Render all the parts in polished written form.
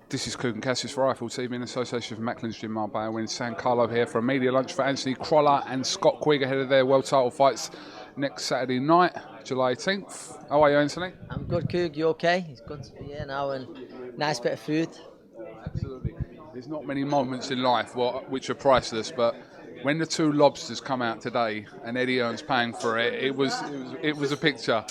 This is KUGAN CASSIUS Rifle TV in association with Macklin's Gym Marbella. We're in San Carlo here for a media lunch for Anthony Crolla and Scott Quigg ahead of their world title fights next Saturday night, July 18th. How are you, Anthony? I'm good, Coog. You okay? It's good to be here now and nice bit of food. Absolutely. There's not many moments in life which are priceless, but when the two lobsters come out today and Eddie Earn's paying for it, it was a picture.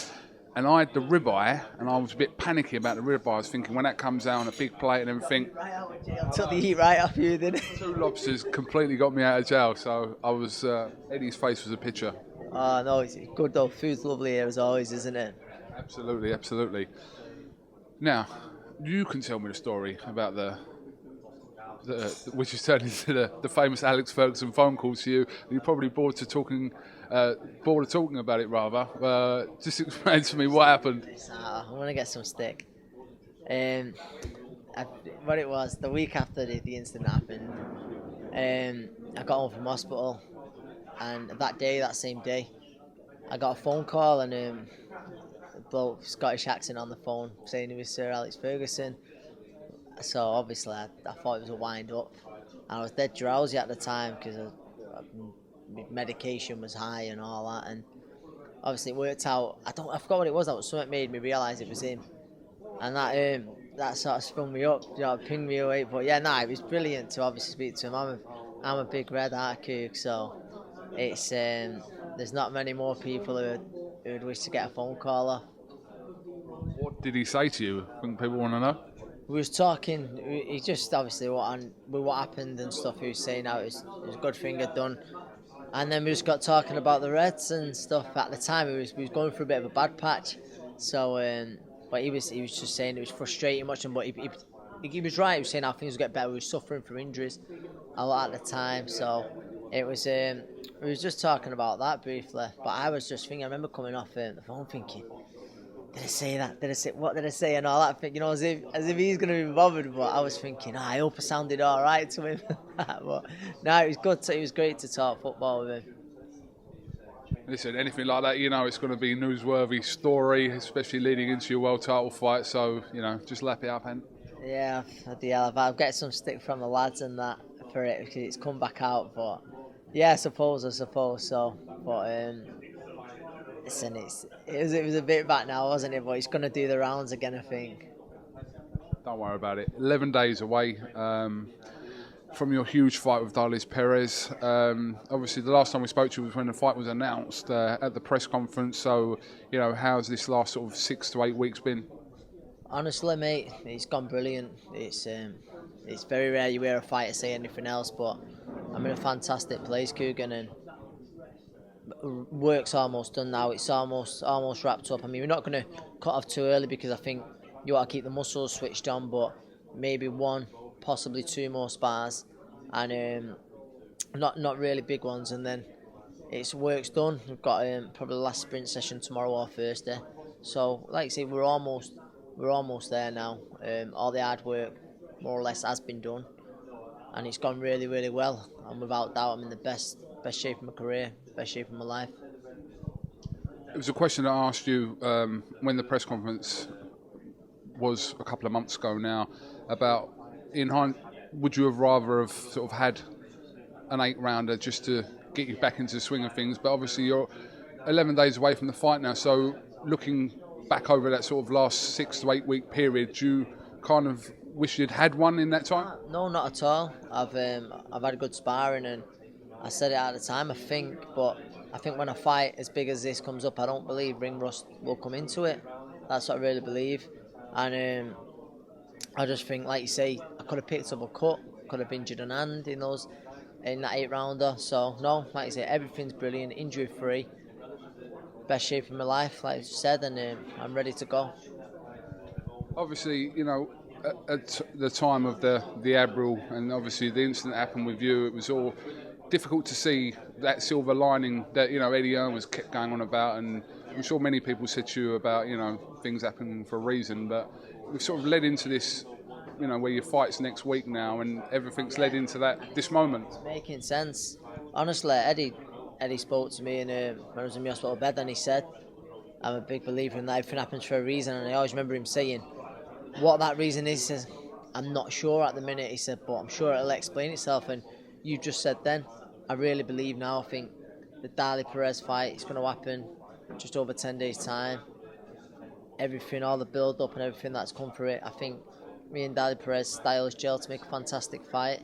And I had the ribeye, and I was a bit panicky about the ribeye. I was thinking when that comes out on a big plate and everything. Right out of jail. Took the heat right off you, didn't it? Two lobsters completely got me out of jail, so I was. Eddie's face was a picture. Oh no, it's good though. Food's lovely here as always, isn't it? Absolutely, absolutely. Now, you can tell me the story about which is turned into the famous Alex Fergerson phone call to you. You're probably bored of talking about it, rather. Just explain to me what happened. I want to get some steak. What it was, the week after the incident happened, I got home from hospital, and that same day, I got a phone call and a bloke, Scottish accent on the phone, saying he was Sir Alex Fergerson. So obviously I thought it was a wind up. I was dead drowsy at the time because my medication was high and all that, and obviously it worked out. I forgot what it was. That was something made me realise it was him, and that sort of spun me up, pinged me away. But yeah, it was brilliant to obviously speak to him. I'm a big Red Heart Coog, so it's there's not many more people who would wish to get a phone call off. What did he say to you? I think people want to know. We was talking. He just obviously with what happened and stuff. He was saying how it was a good thing had done, and then we just got talking about the Reds and stuff. At the time, we was going through a bit of a bad patch. So, but he was just saying it was frustrating watching. But he was right. He was saying how things would get better. We were suffering from injuries a lot at the time. So it was. We was just talking about that briefly. But I was just thinking. I remember coming off the phone thinking, did I say that? What did I say? And all that, as if he's going to be bothered. But I was thinking, I hope I sounded all right to him. But no, it was good. It was great to talk football with him. Listen, anything like that, it's going to be a newsworthy story, especially leading into your world title fight. So, just lap it up, and yeah, I'll get some stick from the lads and that for it because it's come back out. But yeah, I suppose so. But listen, it was a bit back now, wasn't it? But it's going to do the rounds again, I think. Don't worry about it. 11 days away from your huge fight with Darlis Perez. Obviously, the last time we spoke to you was when the fight was announced at the press conference. So, how's this last sort of 6 to 8 weeks been? Honestly, mate, it's gone brilliant. It's very rare you hear a fighter say anything else, but I'm in a fantastic place, KUGAN, and work's almost done now. It's almost wrapped up. I mean, we're not going to cut off too early because I think you want to keep the muscles switched on, but maybe 1, possibly 2 more spars, and not really big ones, and then work's done. We've got probably the last sprint session tomorrow or Thursday. So, like I say, we're almost there now. All the hard work, more or less, has been done, and it's gone really, really well. And without doubt, I'm in the best shape of my career, best shape of my life. It was a question I asked you when the press conference was a couple of months ago now about, would you have rather have sort of had an 8-rounder just to get you back into the swing of things? But obviously you're 11 days away from the fight now, so looking back over that sort of last 6 to 8 week period, do you kind of wish you'd had one in that time? No, not at all. I've had a good sparring, and I said it at the time, I think when a fight as big as this comes up, I don't believe ring rust will come into it. That's what I really believe. And I just think, like you say, I could have picked up a cut, could have injured an hand in that 8-rounder. So, no, like you say, everything's brilliant, injury-free. Best shape of my life, like you said, and I'm ready to go. Obviously, at the time of the Abril, and obviously the incident happened with you, it was all difficult to see that silver lining that Eddie Earn was kept going on about, and I'm sure many people said to you about things happen for a reason, but we've sort of led into this, where your fight's next week now, and everything's led into this moment. It's making sense. Honestly, Eddie spoke to me when I was in the hospital bed, and he said, I'm a big believer in that everything happens for a reason, and I always remember him saying what that reason is, I'm not sure at the minute, he said, but I'm sure it'll explain itself. And you just said then, I really believe now, I think the Dali Perez fight is going to happen just over 10 days' time. Everything, all the build-up and everything that's come through it, I think me and Dali Perez styles gel to make a fantastic fight.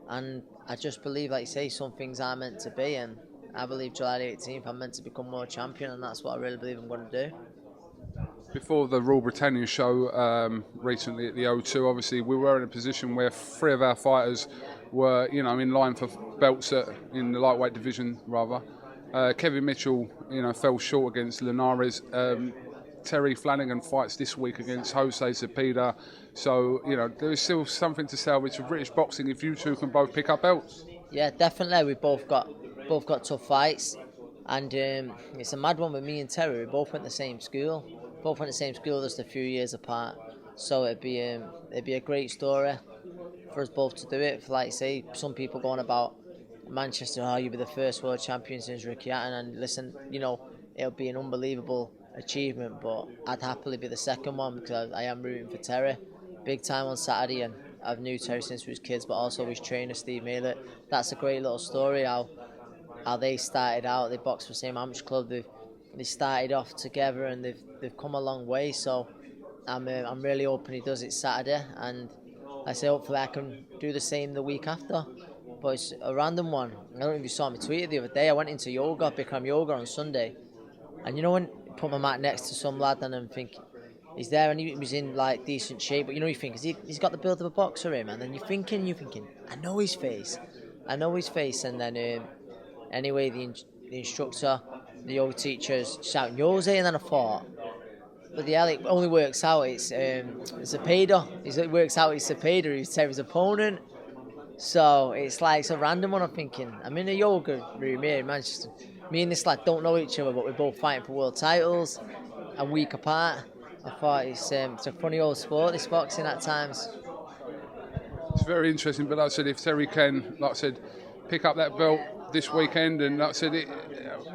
And I just believe, like you say, some things are meant to be, and I believe July the 18th I'm meant to become world champion, and that's what I really believe I'm going to do. Before the Royal Britannia show recently at the O2, obviously we were in a position where 3 of our fighters were, in line for belts in the lightweight division, rather. Kevin Mitchell, fell short against Linares. Terry Flanagan fights this week against Jose Cepeda. So, there is still something to salvage for British boxing if you two can both pick up belts. Yeah, definitely. We've both got tough fights, and it's a mad one with me and Terry. We both went to the same school. Both went to the same school, just a few years apart. So it'd be a great story for us both to do it. For, like you say, some people going about Manchester, you'll be the first world champion since Ricky Hatton, and listen, it'll be an unbelievable achievement, but I'd happily be the second one because I am rooting for Terry big time on Saturday, and I've knew Terry since we was kids, but also his trainer Steve Malett. That's a great little story how they started out. They boxed for the same amateur club. They started off together, and they've come a long way. So I'm really hoping he does it Saturday, and I say hopefully I can do the same the week after. But it's a random one. I don't know if you saw me tweet the other day. I went into yoga, Bikram yoga on Sunday, and when I put my mat next to some lad and I'm thinking he's there and he was in like decent shape, but you think he's got the build of a boxer, him, and then you're thinking I know his face, and then anyway the instructor, the old teacher's shouting Jose, and then I thought, but the hell, it only works out it's Cepeda. It works out it's Cepeda who's Terry's opponent. So it's like it's a random one. I'm thinking I'm in a yoga room here in Manchester. Me and this lad don't know each other, but we're both fighting for world titles a week apart. I thought it's a funny old sport, this boxing at times. It's very interesting, but like I said, if Terry can, like I said, pick up that belt this weekend, and like I said,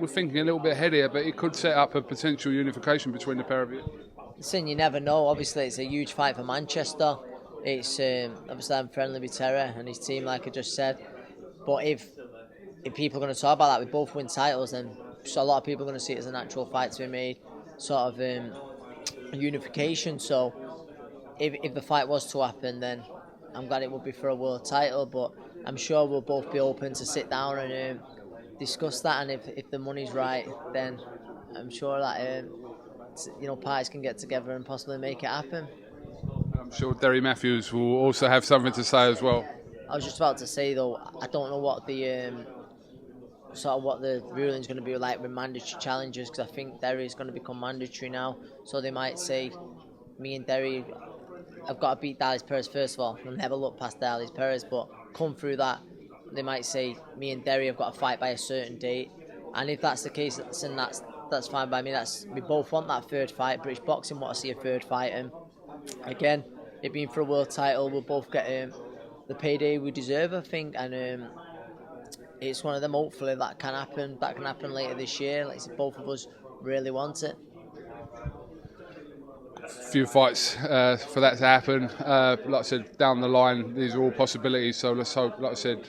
we're thinking a little bit ahead here, but it could set up a potential unification between the pair of you. Listen, you never know. Obviously, it's a huge fight for Manchester. It's obviously I'm friendly with Terry and his team, like I just said. But if people are going to talk about that, we both win titles, then so a lot of people are going to see it as a natural fight to be made, sort of a unification. So if the fight was to happen, then I'm glad it would be for a world title. But I'm sure we'll both be open to sit down and discuss that. And if the money's right, then I'm sure that parties can get together and possibly make it happen. I'm sure Derry Matthews will also have something to say as well. I was just about to say though, I don't know what the what the ruling's going to be like with mandatory challenges, because I think Derry is going to become mandatory now. So they might say, me and Derry, I've got to beat Dali Perez first of all. I'll never look past Dali Perez, but come through that, they might say me and Derry have got to fight by a certain date. And if that's the case, then that's fine by me. We both want that third fight. British boxing want to see a third fight, and again, it being for a world title, we'll both get the payday we deserve, I think, and it's one of them. Hopefully that can happen. That can happen later this year. Like I said, both of us really want it. Few fights for that to happen. Like I said, down the line, these are all possibilities. So let's hope, like I said,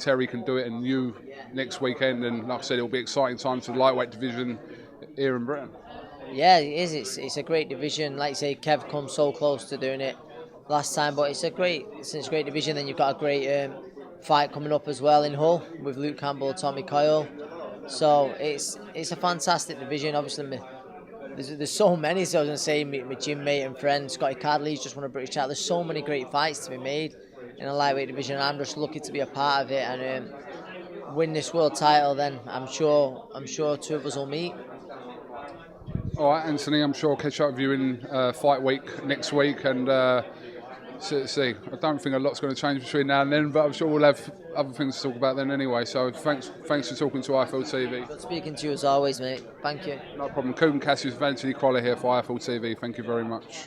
Terry can do it, and you next weekend. And like I said, it'll be exciting times for the lightweight division here in Britain. Yeah, it is. It's a great division. Like you say, Kev come so close to doing it last time, but it's a great division. Then you've got a great fight coming up as well in Hull with Luke Campbell, Tommy Coyle. So it's a fantastic division. Obviously, there's so many. So I was going to say, my gym mate and friend Scotty Cadley's just won a British title. There's so many great fights to be made in a lightweight division. I'm just lucky to be a part of it and win this world title. Then I'm sure two of us will meet. All right, Anthony, I'm sure I'll catch up with you in fight week next week, and see. I don't think a lot's going to change between now and then, but I'm sure we'll have other things to talk about then anyway. So thanks for talking to IFL TV. Good speaking to you as always, mate. Thank you. No problem. KUGAN, CASSIUS, Anthony Crolla here for IFL TV. Thank you very much.